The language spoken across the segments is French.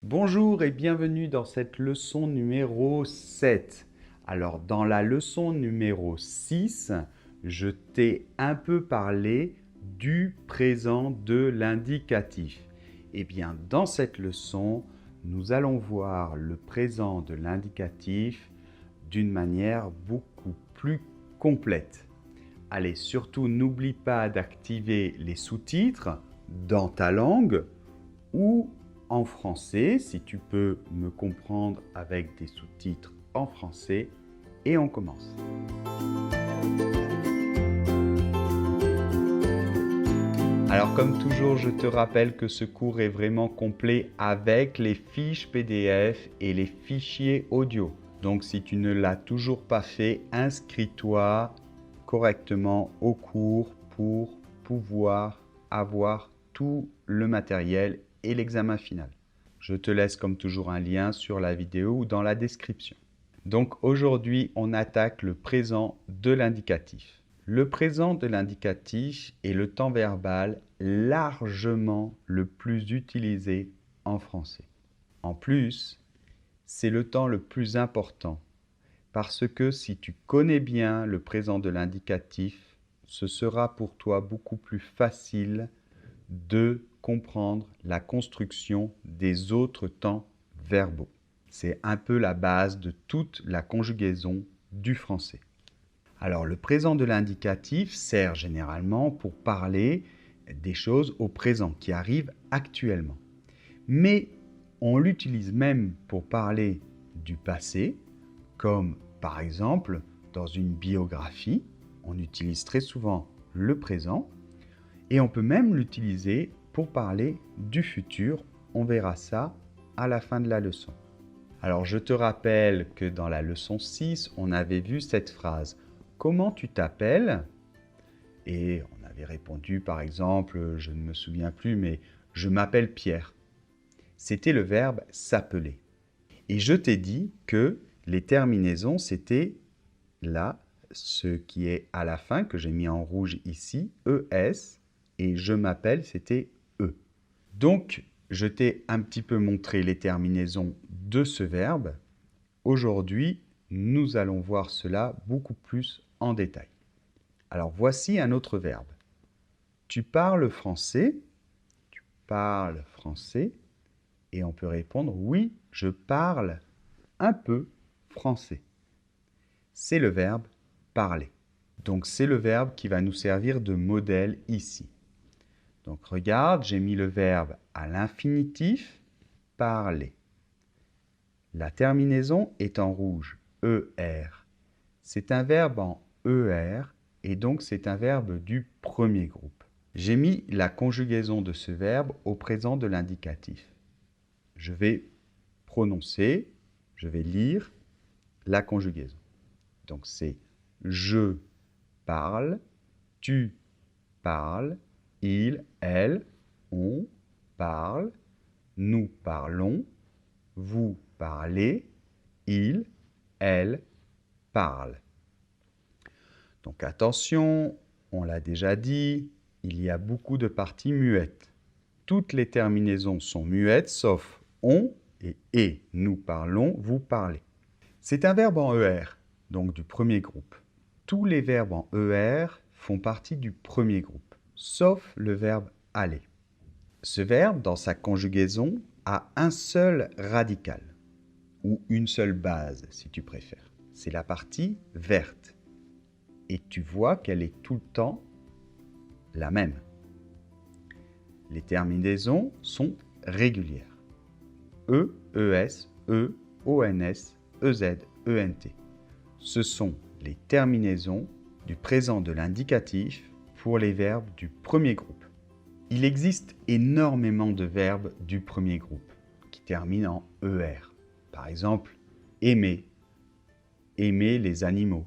Bonjour et bienvenue dans cette leçon numéro 7. Alors dans la leçon numéro 6, je t'ai un peu parlé du présent de l'indicatif. Eh bien dans cette leçon, nous allons voir le présent de l'indicatif d'une manière beaucoup plus complète. Allez, surtout n'oublie pas d'activer les sous-titres dans ta langue ou en français, si tu peux me comprendre avec des sous-titres en français. Et on commence. Alors comme toujours, je te rappelle que ce cours est vraiment complet avec les fiches PDF et les fichiers audio. Donc si tu ne l'as toujours pas fait, inscris-toi correctement au cours pour pouvoir avoir tout le matériel et l'examen final. Je te laisse comme toujours un lien sur la vidéo ou dans la description. Donc aujourd'hui, on attaque le présent de l'indicatif. Le présent de l'indicatif est le temps verbal largement le plus utilisé en français. En plus, c'est le temps le plus important parce que si tu connais bien le présent de l'indicatif, ce sera pour toi beaucoup plus facile de comprendre la construction des autres temps verbaux. C'est un peu la base de toute la conjugaison du français. Alors, le présent de l'indicatif sert généralement pour parler des choses au présent qui arrivent actuellement. Mais on l'utilise même pour parler du passé, comme par exemple dans une biographie, on utilise très souvent le présent. Et on peut même l'utiliser pour parler du futur. On verra ça à la fin de la leçon. Alors, je te rappelle que dans la leçon 6, on avait vu cette phrase « Comment tu t'appelles ?» Et on avait répondu par exemple, je ne me souviens plus, mais « Je m'appelle Pierre ». C'était le verbe « s'appeler ». Et je t'ai dit que les terminaisons, c'était là, ce qui est à la fin, que j'ai mis en rouge ici, ES, et je m'appelle, c'était E. Donc, je t'ai un petit peu montré les terminaisons de ce verbe. Aujourd'hui, nous allons voir cela beaucoup plus en détail. Alors, voici un autre verbe. Tu parles français? Tu parles français? Et on peut répondre, oui, je parle un peu français. C'est le verbe parler. Donc, c'est le verbe qui va nous servir de modèle ici. Donc, regarde, j'ai mis le verbe à l'infinitif, parler. La terminaison est en rouge, ER. C'est un verbe en ER et donc c'est un verbe du premier groupe. J'ai mis la conjugaison de ce verbe au présent de l'indicatif. Je vais prononcer, je vais lire la conjugaison. Donc, c'est je parle, tu parles, il, elle, on parle, nous parlons, vous parlez, il, elle parle. Donc attention, on l'a déjà dit, il y a beaucoup de parties muettes. Toutes les terminaisons sont muettes sauf on et. Nous parlons, vous parlez. C'est un verbe en ER, donc du premier groupe. Tous les verbes en ER font partie du premier groupe, sauf le verbe aller. Ce verbe, dans sa conjugaison, a un seul radical, ou une seule base, si tu préfères. C'est la partie verte. Et tu vois qu'elle est tout le temps la même. Les terminaisons sont régulières. E, ES, E, ONS, EZ, ENT. Ce sont les terminaisons du présent de l'indicatif pour les verbes du premier groupe. Il existe énormément de verbes du premier groupe qui terminent en ER. Par exemple, aimer, aimer les animaux,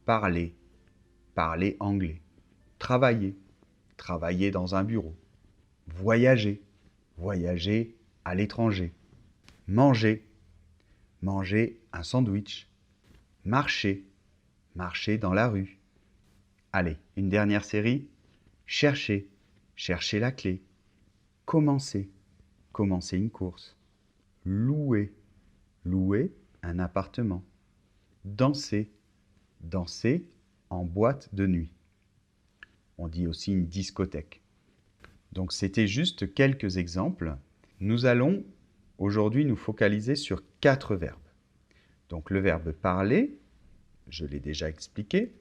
parler, parler anglais, travailler, travailler dans un bureau, voyager, voyager à l'étranger, manger, manger un sandwich, marcher, marcher dans la rue. Allez, une dernière série, chercher, chercher la clé, commencer, commencer une course, louer, louer un appartement. Danser, danser en boîte de nuit. On dit aussi une discothèque. Donc c'était juste quelques exemples. Nous allons aujourd'hui nous focaliser sur 4 verbes. Donc le verbe parler, je l'ai déjà expliqué.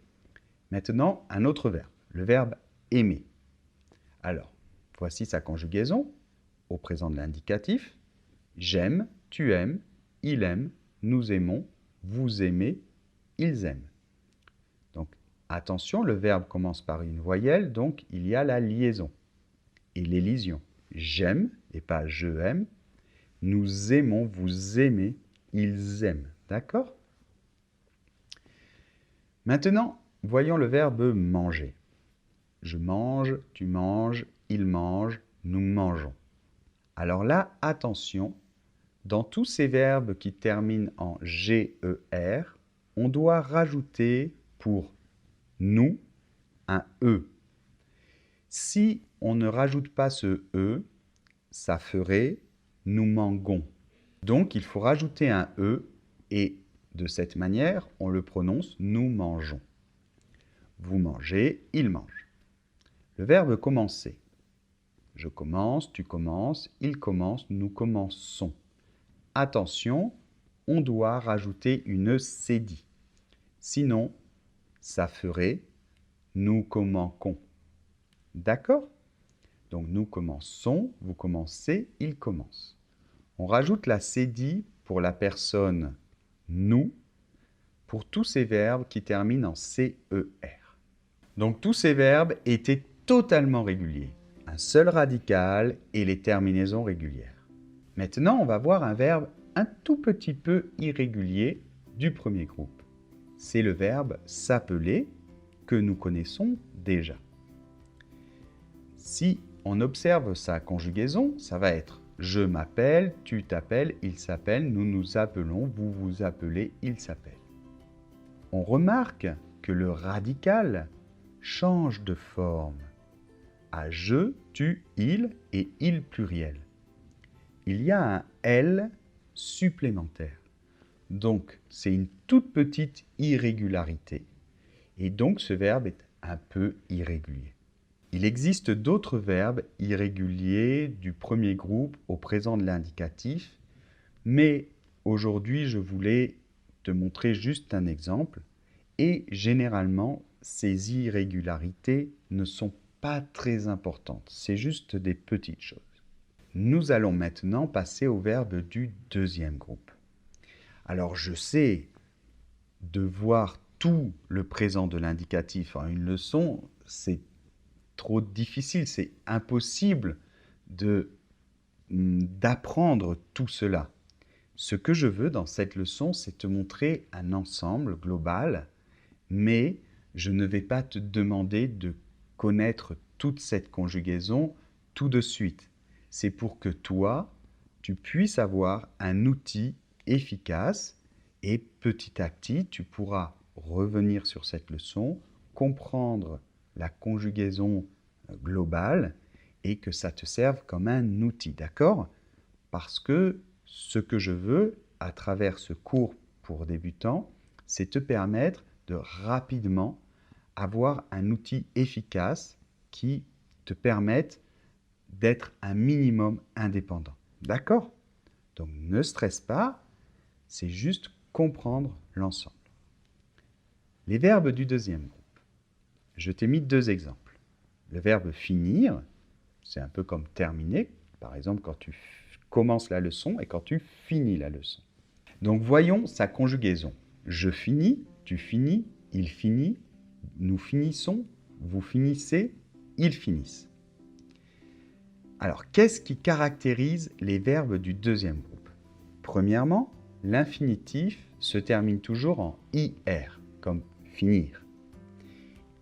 Maintenant, un autre verbe, le verbe aimer. Alors, voici sa conjugaison au présent de l'indicatif. J'aime, tu aimes, il aime, nous aimons, vous aimez, ils aiment. Donc, attention, le verbe commence par une voyelle, donc il y a la liaison et l'élision. J'aime et pas je aime. Nous aimons, vous aimez, ils aiment. D'accord? Maintenant, voyons le verbe manger. Je mange, tu manges, il mange, nous mangeons. Alors là, attention, dans tous ces verbes qui terminent en GER, on doit rajouter pour nous un E. Si on ne rajoute pas ce E, ça ferait nous manguons. Donc il faut rajouter un E et de cette manière, on le prononce nous mangeons. Vous mangez, il mange. Le verbe commencer. Je commence, tu commences, il commence, nous commençons. Attention, on doit rajouter une cédille. Sinon, ça ferait nous commençons. D'accord? Donc nous commençons, vous commencez, il commence. On rajoute la cédille pour la personne nous pour tous ces verbes qui terminent en CER. Donc tous ces verbes étaient totalement réguliers. Un seul radical et les terminaisons régulières. Maintenant, on va voir un verbe un tout petit peu irrégulier du premier groupe. C'est le verbe s'appeler que nous connaissons déjà. Si on observe sa conjugaison, ça va être je m'appelle, tu t'appelles, il s'appelle, nous nous appelons, vous vous appelez, il s'appelle. On remarque que le radical change de forme à je, tu, il et il pluriel. Il y a un L supplémentaire. Donc, c'est une toute petite irrégularité. Et donc, ce verbe est un peu irrégulier. Il existe d'autres verbes irréguliers du premier groupe au présent de l'indicatif, mais aujourd'hui, je voulais te montrer juste un exemple. Et généralement, ces irrégularités ne sont pas très importantes. C'est juste des petites choses. Nous allons maintenant passer au verbe du deuxième groupe. Alors, je sais, de voir tout le présent de l'indicatif en une leçon, c'est trop difficile, c'est impossible d'apprendre tout cela. Ce que je veux dans cette leçon, c'est te montrer un ensemble global, mais je ne vais pas te demander de connaître toute cette conjugaison tout de suite. C'est pour que toi, tu puisses avoir un outil efficace et petit à petit, tu pourras revenir sur cette leçon, comprendre la conjugaison globale et que ça te serve comme un outil, d'accord? Parce que ce que je veux à travers ce cours pour débutants, c'est te permettre de rapidement avoir un outil efficace qui te permette d'être un minimum indépendant. D'accord? Donc ne stresse pas, c'est juste comprendre l'ensemble. Les verbes du deuxième groupe. Je t'ai mis 2 exemples. Le verbe finir, c'est un peu comme terminer, par exemple quand tu commences la leçon et quand tu finis la leçon. Donc voyons sa conjugaison. Je finis, tu finis, il finit, nous finissons, vous finissez, ils finissent. Alors, qu'est-ce qui caractérise les verbes du deuxième groupe? Premièrement, l'infinitif se termine toujours en IR, comme finir.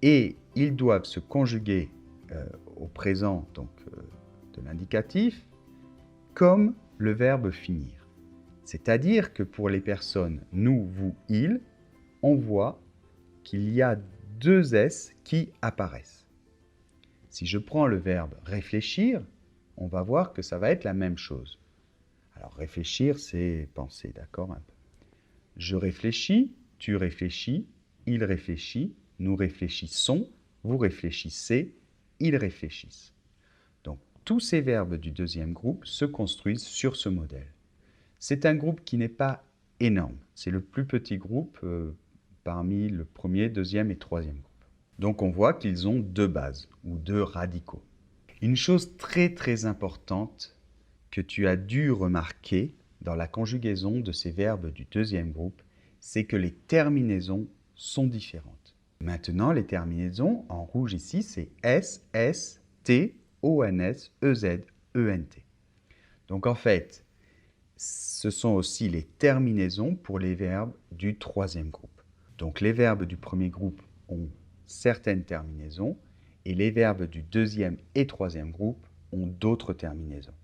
Et ils doivent se conjuguer au présent de l'indicatif comme le verbe finir. C'est-à-dire que pour les personnes nous, vous, il, on voit qu'il y a 2 S qui apparaissent. Si je prends le verbe réfléchir, on va voir que ça va être la même chose. Alors réfléchir, c'est penser, d'accord, un peu. Je réfléchis, tu réfléchis, il réfléchit, nous réfléchissons, vous réfléchissez, ils réfléchissent. Donc tous ces verbes du deuxième groupe se construisent sur ce modèle. C'est un groupe qui n'est pas énorme. C'est le plus petit groupe parmi le premier, deuxième et troisième groupe. Donc on voit qu'ils ont deux bases ou deux radicaux. Une chose très très importante que tu as dû remarquer dans la conjugaison de ces verbes du deuxième groupe, c'est que les terminaisons sont différentes. Maintenant, les terminaisons, en rouge ici, c'est S, S, T, O, N, S, E, Z, E, N, T. Donc en fait, ce sont aussi les terminaisons pour les verbes du troisième groupe. Donc les verbes du premier groupe ont certaines terminaisons et les verbes du deuxième et troisième groupe ont d'autres terminaisons.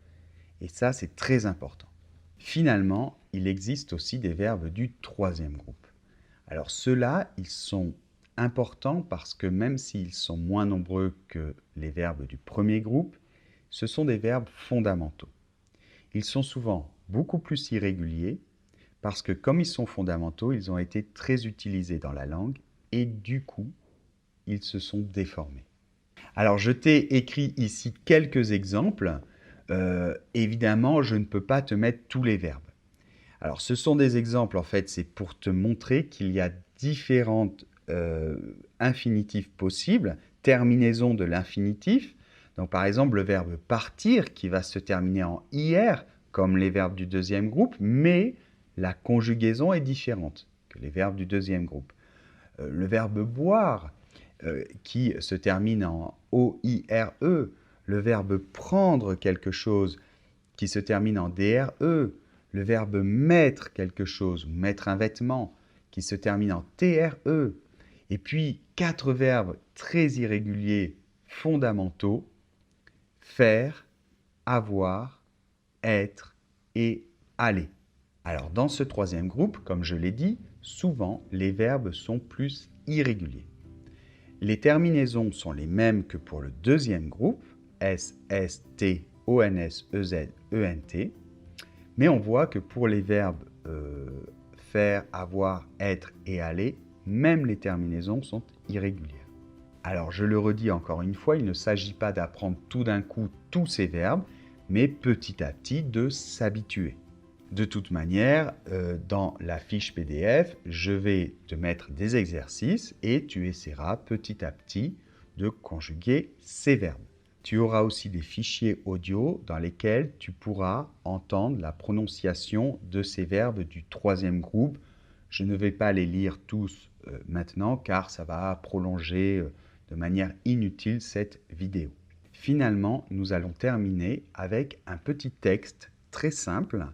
Et ça, c'est très important. Finalement, il existe aussi des verbes du troisième groupe. Alors ceux-là, ils sont importants parce que même s'ils sont moins nombreux que les verbes du premier groupe, ce sont des verbes fondamentaux. Ils sont souvent beaucoup plus irréguliers parce que comme ils sont fondamentaux, ils ont été très utilisés dans la langue et du coup, ils se sont déformés. Alors je t'ai écrit ici quelques exemples. Évidemment, je ne peux pas te mettre tous les verbes. Alors ce sont des exemples, en fait, c'est pour te montrer qu'il y a différentes infinitifs possibles, terminaisons de l'infinitif. Donc par exemple, le verbe partir qui va se terminer en IR, comme les verbes du deuxième groupe, mais la conjugaison est différente que les verbes du deuxième groupe. Le verbe boire qui se termine en OIRE, le verbe prendre quelque chose qui se termine en DRE, le verbe mettre quelque chose, mettre un vêtement, qui se termine en TRE, et puis 4 verbes très irréguliers fondamentaux, faire, avoir, être et aller. Alors dans ce troisième groupe, comme je l'ai dit, souvent les verbes sont plus irréguliers. Les terminaisons sont les mêmes que pour le deuxième groupe, S, S, T, O, N, S, E, Z, E, N, T. Mais on voit que pour les verbes faire, avoir, être et aller, même les terminaisons sont irrégulières. Alors je le redis encore une fois, il ne s'agit pas d'apprendre tout d'un coup tous ces verbes, mais petit à petit de s'habituer. De toute manière, dans la fiche PDF, je vais te mettre des exercices et tu essaieras petit à petit de conjuguer ces verbes. Tu auras aussi des fichiers audio dans lesquels tu pourras entendre la prononciation de ces verbes du troisième groupe. Je ne vais pas les lire tous maintenant car ça va prolonger de manière inutile cette vidéo. Finalement, nous allons terminer avec un petit texte très simple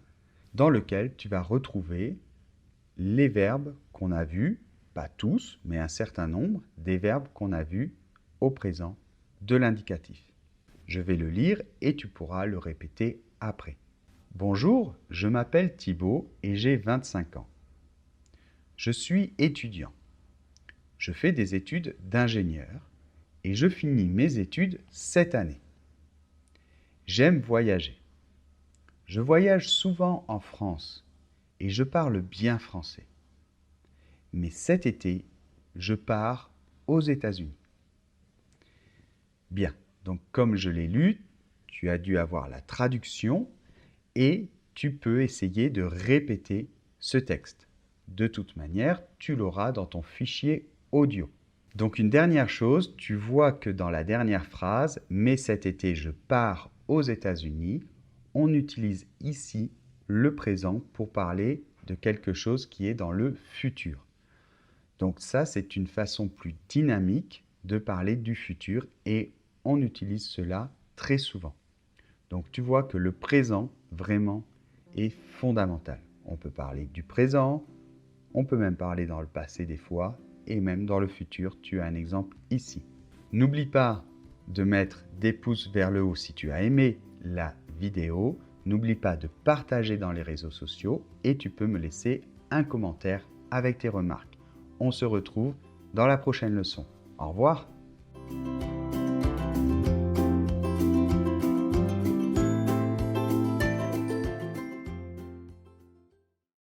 dans lequel tu vas retrouver les verbes qu'on a vus, pas tous, mais un certain nombre, des verbes qu'on a vus au présent de l'indicatif. Je vais le lire et tu pourras le répéter après. Bonjour, je m'appelle Thibaut et j'ai 25 ans. Je suis étudiant. Je fais des études d'ingénieur et je finis mes études cette année. J'aime voyager. Je voyage souvent en France et je parle bien français. Mais cet été, je pars aux États-Unis. Bien, donc comme je l'ai lu, tu as dû avoir la traduction et tu peux essayer de répéter ce texte. De toute manière, tu l'auras dans ton fichier audio. Donc une dernière chose, tu vois que dans la dernière phrase, mais cet été je pars aux États-Unis, on utilise ici le présent pour parler de quelque chose qui est dans le futur. Donc ça, c'est une façon plus dynamique de parler du futur et on utilise cela très souvent. Donc tu vois que le présent, vraiment, est fondamental. On peut parler du présent, on peut même parler dans le passé des fois, et même dans le futur, tu as un exemple ici. N'oublie pas de mettre des pouces vers le haut si tu as aimé la vidéo. N'oublie pas de partager dans les réseaux sociaux et tu peux me laisser un commentaire avec tes remarques. On se retrouve dans la prochaine leçon. Au revoir.